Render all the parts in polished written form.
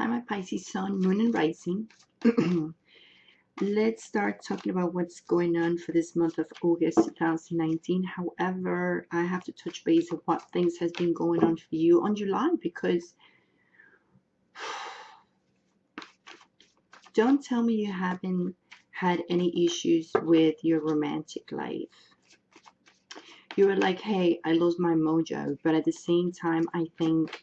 Hi, my Pisces sun, moon, and rising. Let's start talking about what's going on for this month of August 2019. However, I have to touch base on what things has been going on for you on July, because don't tell me you haven't had any issues with your romantic life. You were like, hey, I lost my mojo, but at the same time, I think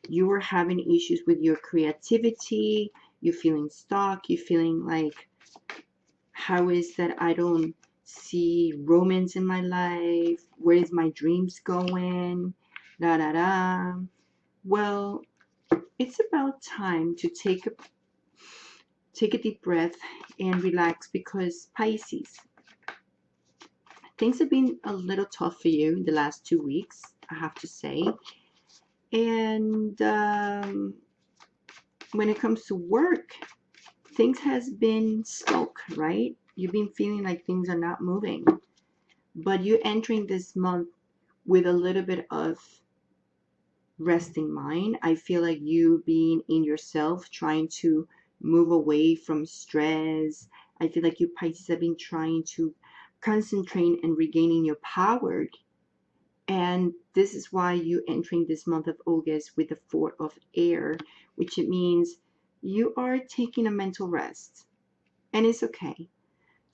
you were having issues with your creativity. You're feeling stuck. You're feeling like, how is that I don't see romance in my life? Where is my dreams going? Da da da. Well, it's about time to take a deep breath and relax, because Pisces, things have been a little tough for you in the last 2 weeks, I have to say. And when it comes to work, things has been stuck, right? You've been feeling like things are not moving, but you're entering this month with a little bit of resting mind. I feel like you being in yourself, trying to move away from stress. I feel like you Pisces have been trying to concentrate and regaining your power. And this is why you entering this month of August with the 4 of air, which it means you are taking a mental rest. And it's okay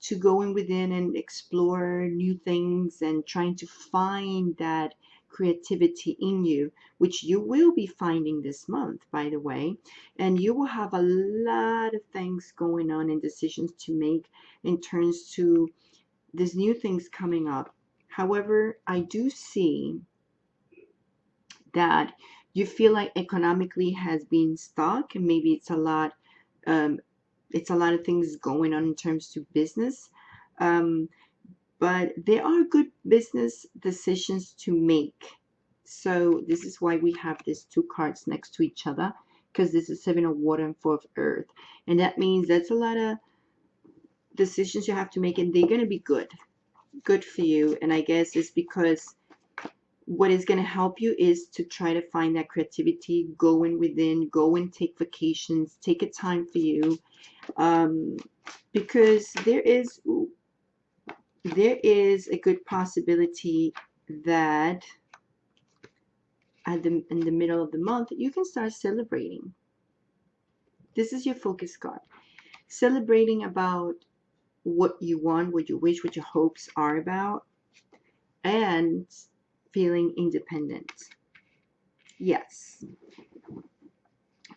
to go in within and explore new things and trying to find that creativity in you, which you will be finding this month, by the way. And you will have a lot of things going on and decisions to make in terms to these new things coming up. However, I do see that you feel like economically has been stuck, and maybe it's a lot of things going on in terms to business, but there are good business decisions to make. So this is why we have these 2 cards next to each other, because this is 7 of water and 4 of earth, and that means that's a lot of decisions you have to make, and they're going to be good for you. And I guess it's because what is going to help you is to try to find that creativity, go in within, go and take vacations, take a time for you, because there is a good possibility that in the middle of the month you can start celebrating. This is your focus card, celebrating about what you want, what you wish, what your hopes are about, and feeling independent. Yes,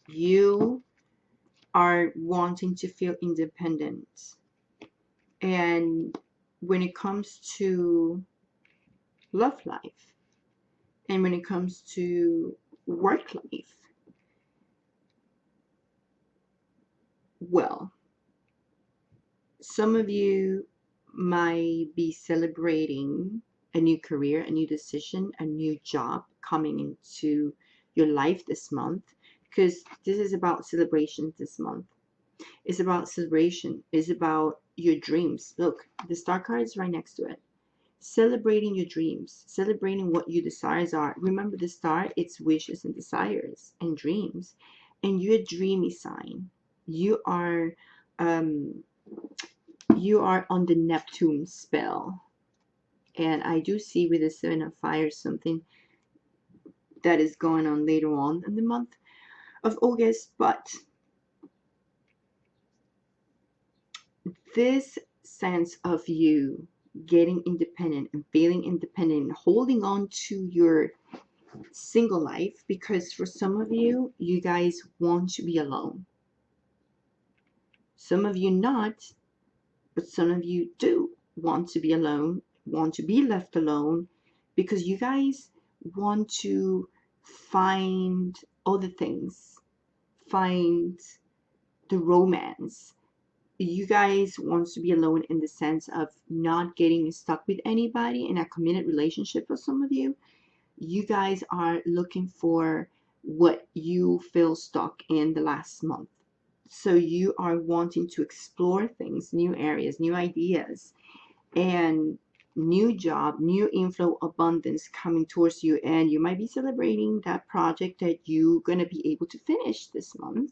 you are wanting to feel independent. And when it comes to love life, and when it comes to work life, well, some of you might be celebrating a new career, a new decision, a new job coming into your life this month, because this is about celebrations this month. It's about celebration. It's about your dreams. Look, the star card is right next to it. Celebrating your dreams, celebrating what your desires are. Remember, the star, it's wishes and desires and dreams. And you're a dreamy sign. You are on the Neptune spell. And I do see with the 7 of fire something that is going on later on in the month of August. But this sense of you getting independent and feeling independent and holding on to your single life, because for some of you, you guys want to be alone. Some of you not, but some of you do want to be alone, want to be left alone, because you guys want to find other things, find the romance. You guys want to be alone in the sense of not getting stuck with anybody in a committed relationship. For some of you, you guys are looking for what you feel stuck in the last month. So you are wanting to explore things, new areas, new ideas. And new job, new inflow, abundance coming towards you, and you might be celebrating that project that you're going to be able to finish this month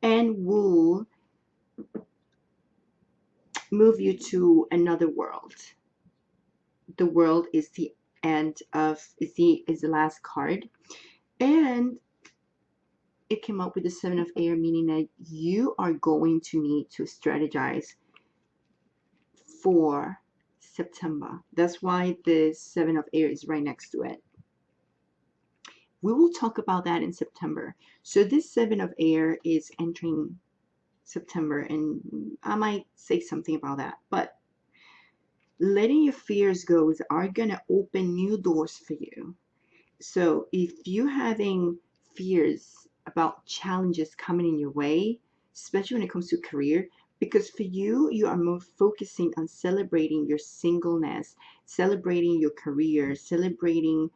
and will move you to another world. The world is the end of is the last card, and it came up with the Seven of Air, meaning that you are going to need to strategize for September. That's why the Seven of Air is right next to it. We will talk about that in September. So this Seven of Air is entering September, and I might say something about that. But letting your fears go are going to open new doors for you. So if you're having fears about challenges coming in your way, especially when it comes to career, because for you, you are more focusing on celebrating your singleness, celebrating your career, celebrating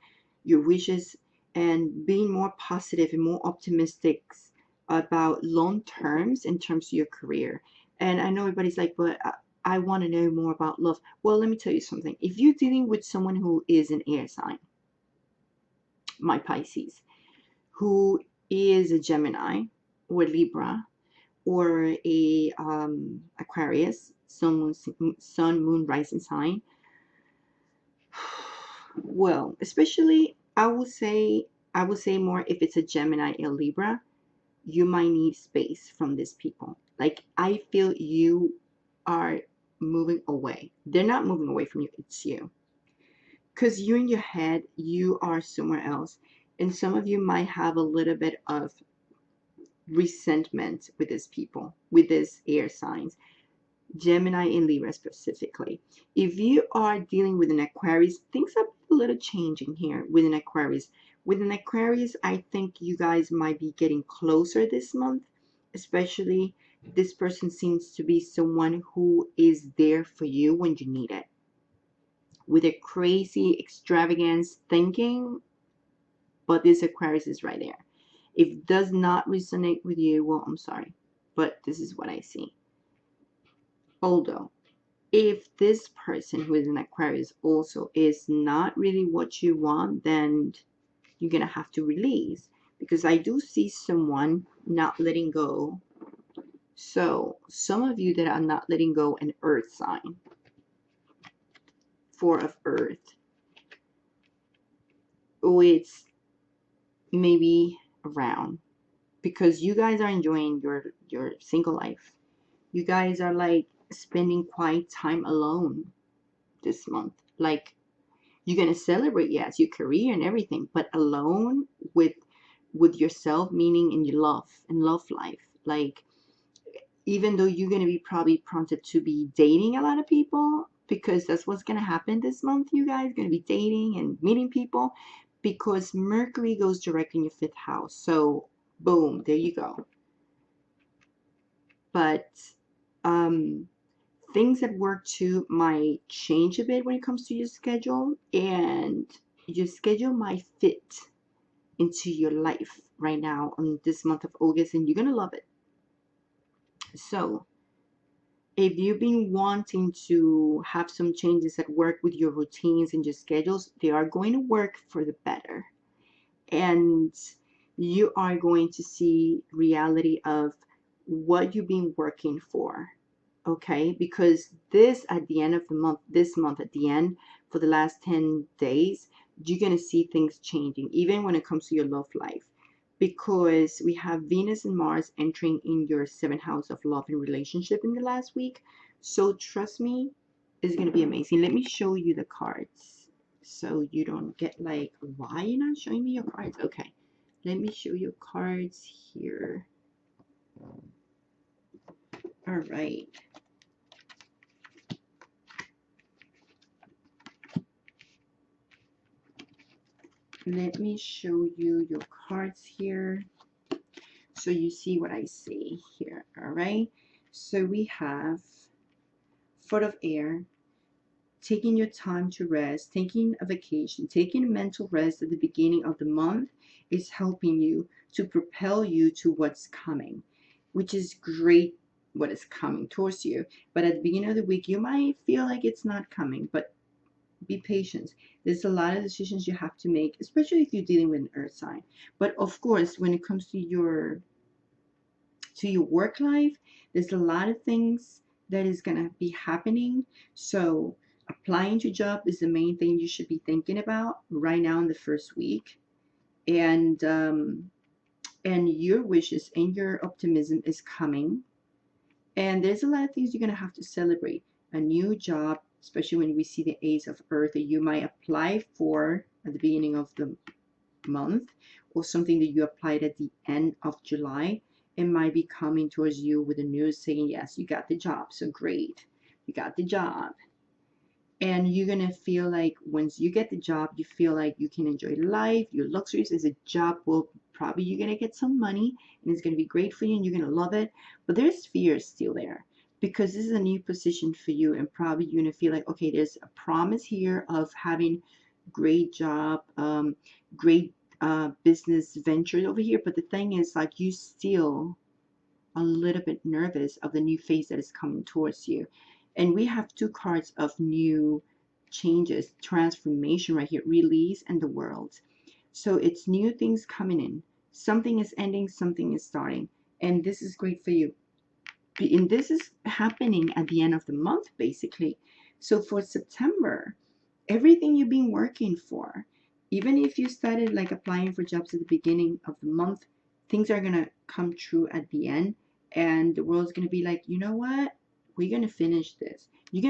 your wishes, and being more positive and more optimistic about long terms in terms of your career. And I know everybody's like, but I want to know more about love. Well, let me tell you something. If you're dealing with someone who is an air sign, my Pisces, who is a Gemini or Libra or a Aquarius, sun, moon, rising sign. Well, especially I would say more if it's a Gemini or Libra, you might need space from these people. Like I feel you are moving away. They're not moving away from you, it's you. Because you're in your head, you are somewhere else. And some of you might have a little bit of resentment with these people, with these air signs, Gemini and Libra specifically. If you are dealing with an Aquarius, things are a little changing here with an Aquarius. With an Aquarius, I think you guys might be getting closer this month, especially this person seems to be someone who is there for you when you need it. With a crazy extravagance thinking, but this Aquarius is right there. If it does not resonate with you, well, I'm sorry, but this is what I see. Although, if this person who is an Aquarius also is not really what you want, then you're going to have to release. Because I do see someone not letting go. So, some of you that are not letting go, an earth sign. Four of earth. Oh, it's maybe around. Because you guys are enjoying your single life. You guys are like spending quiet time alone this month. Like you're gonna celebrate, yes, your career and everything, but alone with yourself, meaning in your love life. Like even though you're gonna be probably prompted to be dating a lot of people, because that's what's gonna happen this month, you guys gonna be dating and meeting people, because Mercury goes direct in your 5th house. So boom, there you go. But things at work too might change a bit when it comes to your schedule, and your schedule might fit into your life right now on this month of August, and you're gonna love it. So if you've been wanting to have some changes at work with your routines and your schedules, they are going to work for the better, and you are going to see reality of what you've been working for. Okay, because this at the end of the month, this month at the end, for the last 10 days, you're going to see things changing, even when it comes to your love life, because we have Venus and Mars entering in your 7th house of love and relationship in the last week. So trust me, it's going to be amazing. Let me show you the cards so you don't get like, why are you not showing me your cards? Okay, let me show you cards here. All right. Let me show you your cards here so you see what I see here. All right. So we have 4 of air, taking your time to rest, taking a vacation, taking a mental rest at the beginning of the month is helping you to propel you to what's coming, which is great what is coming towards you. But at the beginning of the week, you might feel like it's not coming, but Be patient. There's a lot of decisions you have to make, especially if you're dealing with an earth sign. But of course, when it comes to your work life, there's a lot of things that is gonna be happening. So applying to job is the main thing you should be thinking about right now in the first week. And your wishes and your optimism is coming. And there's a lot of things you're going to have to celebrate. A new job, especially when we see the Ace of Earth, that you might apply for at the beginning of the month, or something that you applied at the end of July. It might be coming towards you with the news saying, yes, you got the job. So great. You got the job. And you're going to feel like once you get the job, you feel like you can enjoy life, your luxuries. As a job will probably, you're going to get some money and it's going to be great for you and you're going to love it. But there's fear still there because this is a new position for you, and probably you're going to feel like, okay, there's a promise here of having great job, great business ventures over here. But the thing is, like, you still a little bit nervous of the new phase that is coming towards you. And we have two cards of new changes, transformation right here, release and the world. So it's new things coming in. Something is ending, something is starting. And this is great for you. And this is happening at the end of the month, basically. So for September, everything you've been working for, even if you started like applying for jobs at the beginning of the month, things are going to come true at the end, and the world's going to be like, you know what, we're going to finish this. You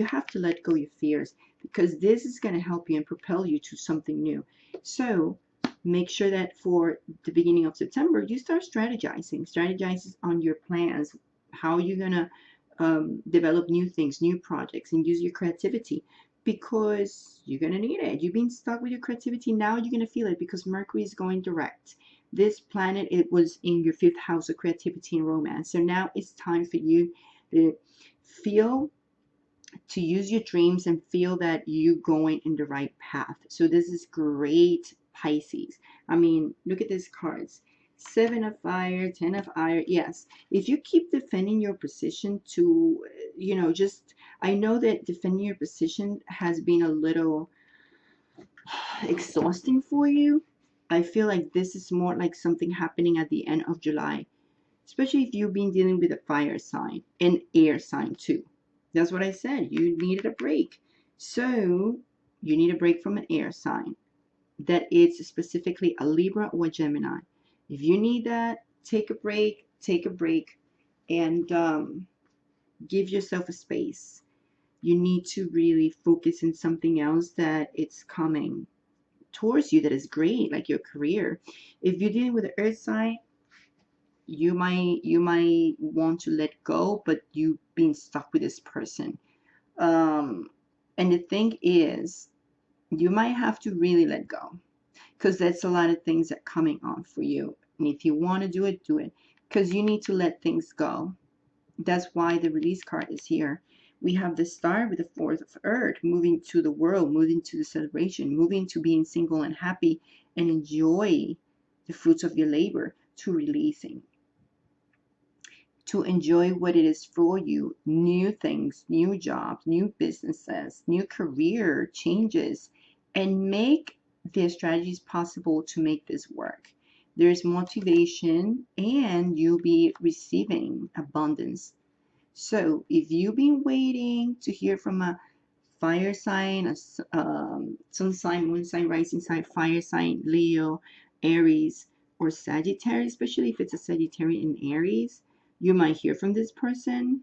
have to let go your fears, because this is going to help you and propel you to something new. So make sure that for the beginning of September, you start strategizing on your plans, how you're going to develop new things, new projects, and use your creativity, because you're going to need it. You've been stuck with your creativity. Now you're going to feel it because Mercury is going direct. This planet, it was in your 5th house of creativity and romance. So now it's time for you to feel, to use your dreams and feel that you're going in the right path. So this is great, Pisces. I mean, look at these cards. 7 of fire, 10 of fire. Yes, if you keep defending your position to, just, I know that defending your position has been a little exhausting for you. I feel like this is more like something happening at the end of July, especially if you've been dealing with a fire sign and air sign too. That's what I said. You needed a break. So you need a break from an air sign that is specifically a Libra or a Gemini. If you need that, take a break, and give yourself a space. You need to really focus on something else that it's coming towards you that is great, like your career. If you're dealing with an earth sign, you might want to let go, but you've been stuck with this person. And the thing is, you might have to really let go, because that's a lot of things that are coming on for you. And if you want to do it, because you need to let things go. That's why the release card is here. We have the star with the 4th of earth, moving to the world, moving to the celebration, moving to being single and happy and enjoy the fruits of your labor, to releasing, to enjoy what it is for you, new things, new jobs, new businesses, new career changes, and make the strategies possible to make this work. There's motivation and you'll be receiving abundance. So if you've been waiting to hear from a fire sign, a sun sign, moon sign, rising sign, fire sign, Leo, Aries, or Sagittarius, especially if it's a Sagittarius in Aries, you might hear from this person.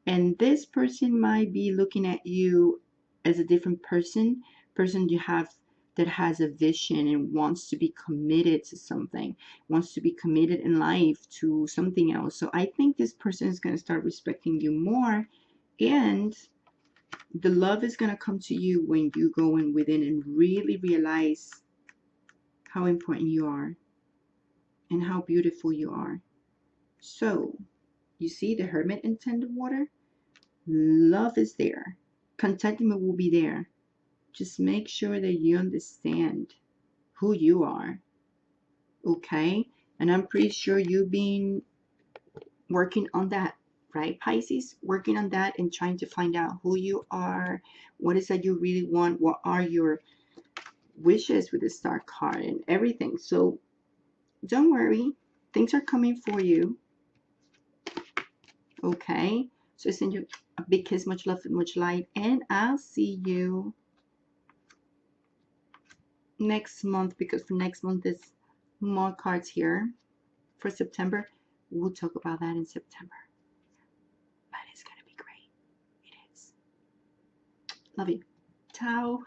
And this person might be looking at you as a different person you have, that has a vision and wants to be committed to something, wants to be committed in life to something else. So I think this person is going to start respecting you more, and the love is going to come to you when you go in within and really realize how important you are and how beautiful you are. So you see the Hermit in 10 of water? Love is there. Contentment will be there. Just make sure that you understand who you are. Okay? And I'm pretty sure you've been working on that right, Pisces? Working on that and trying to find out who you are, what is that you really want, what are your wishes with the Star card and everything. So don't worry, things are coming for you. Okay, so I send you a big kiss, much love and much light, and I'll see you next month, because for next month there's more cards here for September. We'll talk about that in September, but it's gonna be great. It is. Love you. Ciao.